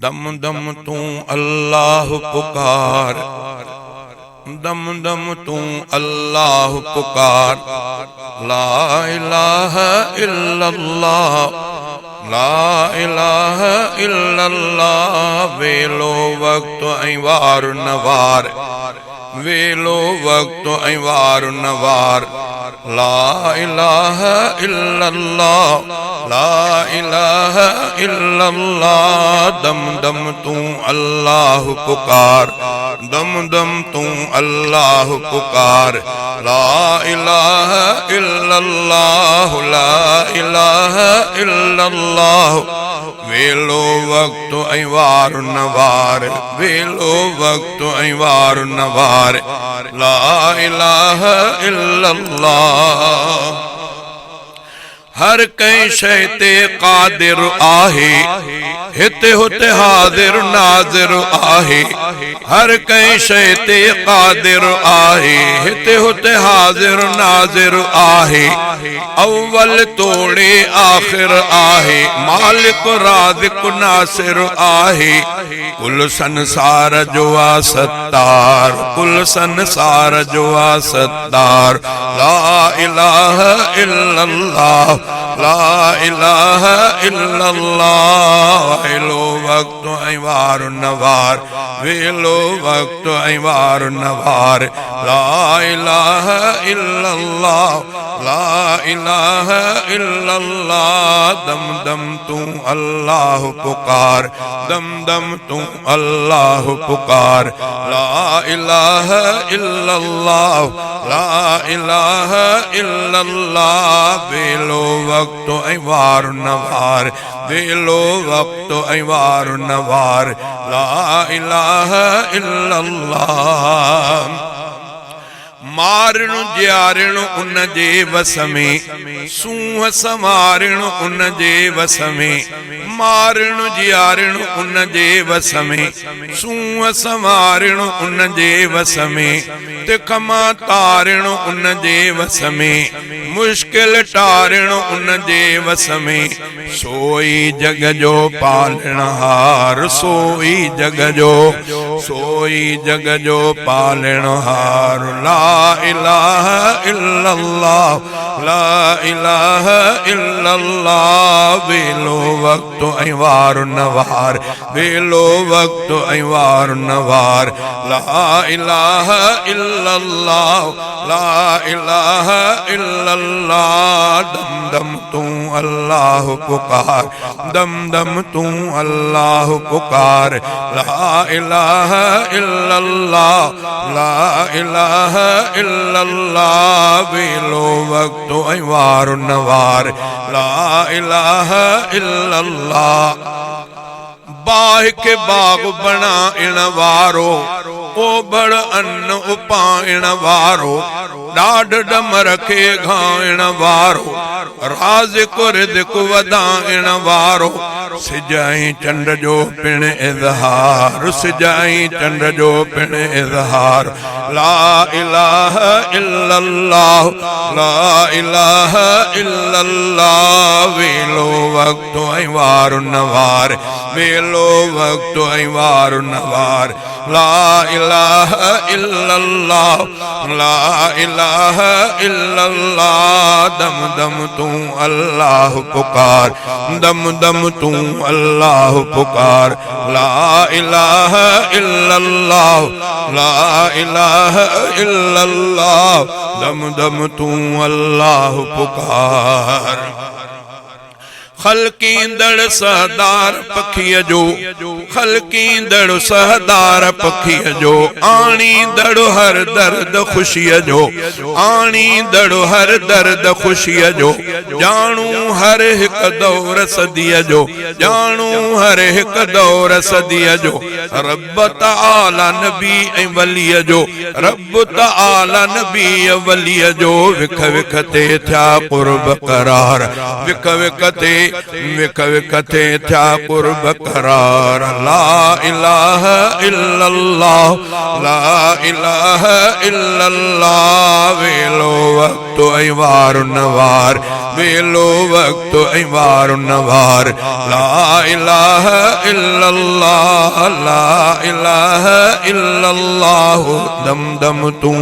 दम दम तू अल्लाह पुकार, दम दम तू अल्लाह पुकार। ला इलाहा इल्लल्लाह, ला इलाहा इल्लल्लाह। वेलो वक्त ऐं वार नवार, वेलो वक्त ऐं वार नवार। ला इलाहा इल्लल्लाह, ला इलाहा इल्लल्लाह। दम दम तू अल्लाह पुकार, दम दम तू अल्लाह पुकार। ला इलाहा इल्लल्लाह, ला इलाहा इल्लल्लाह। वेलो वक्त ऐं वार नवार, वेलो वक्त ऐं वार नवार। ला इलाहा इल्लल्लाह। हर कई शय ते कादिर आहे, हिते हुते हाजिर नाज़िर आहे। हर कई शय ते कादिर आहे, हिते हुते हाजिर नाज़िर आहे। अव्वल तोड़े आखिर आहे, मालिक राज़िक नासिर आहे। कुल संसार जो आ सत्तार, कुल संसार जो आ सत्तार। ला इलाहा इल्लल्लाह, ला इलाहा इल्लल्लाह। वेलो वक्त ऐं वार नवार, वेलो वक्त ऐं वार नवार। ला इलाहा इल्लल्लाह, ला इलाहा इल्लल्लाह। दम दम तू अल्लाह पुकार, दम दम तू अल्लाह पुकार। ला इलाहा इल्लल्लाह, ला इलाहा इल्लल्लाह। वेलो वक्त ऐं वार नवार, वेलो वक्त ऐं वार नवार। ला इलाहा इल्लल्लाह। मारण जियारण उन जे वस में, सूंह समारण उन जे वस में। मारण जियारण उन जे वस में, सूंह समारण उन जे वस में। तिखमा तारण उन जे वस में, मुश्किल टारण उन जे वस में। सोई जग जो पालनहार, सोई जग जो, सोई जग जो पालनहार। ला इलाहा इल्लल्लाह, ला इलाहा इल्लल्लाह। वेलो वक्त ऐं वार नवार, वेलो वक्त ऐं वार नवार। ला इलाहा इल्लल्लाह, ला इलाहा इल्लल्लाह। दम दम तू अल्लाह पुकार, दम दम तू अल्लाह पुकार। ला इलाहा इल्लल्लाह, ला इलाहा इल्लल्लाह। वेलो वक्त ऐं वार नवार। ला इलाहा इल्लल्लाह। बाह के बाग बनाइण वारो, ओभड़ अन्न उपाइण वारो। ॾाढ डमर खे घाइण वारो, राज़िक रिज़्क़ वधाइण वारो। सिज ऐं चंड जो पिण इज़हार, सिज ऐं चंड जो पिण इज़हार। ला इलाहा इल्लल्लाह, ला इलाहा इल्लल्लाह। वेलो वक्त ऐं वार नवार, वेलो वक्त ऐं वार नवार। ला इलाहा इल्लल्लाह, ला इलाहा इल्लल्लाह। दम दम तू अल्लाह पुकार, दम दम तू अल्लाह पुकार। ला इलाहा इल्लल्लाह, ला इलाहा इल्लल्लाह। दम दम तू अल्लाह पुकार। खलकींदड़ सहदार पखीअ जो, खलकींदड़ सहदार पखीअ जो। आणींदड़ हर दर्द ख़ुशीअ जो, आणींदड़ हर दर्द ख़ुशीअ जो। ॼाणू हर हिक दौर सदीअ जो, ॼाणू हर हिक दौर सदीअ जो। रब तआला नबी ऐं वलीअ जो, रब तआला नबी वलीअ जो। विख विख ते थिया क़ुर्ब करार, विख विख ते विक विक थे थया कुर्ब करार ला इलाहा इल्लल्लाह ला इलाहा इल्लल्लाह वेलो वक्त ऐं वार नवार वेलो वक्त ऐं वार नवार ला इलाहा इल्लल्लाह ला इलाहा इल्लल्लाह दम दम तू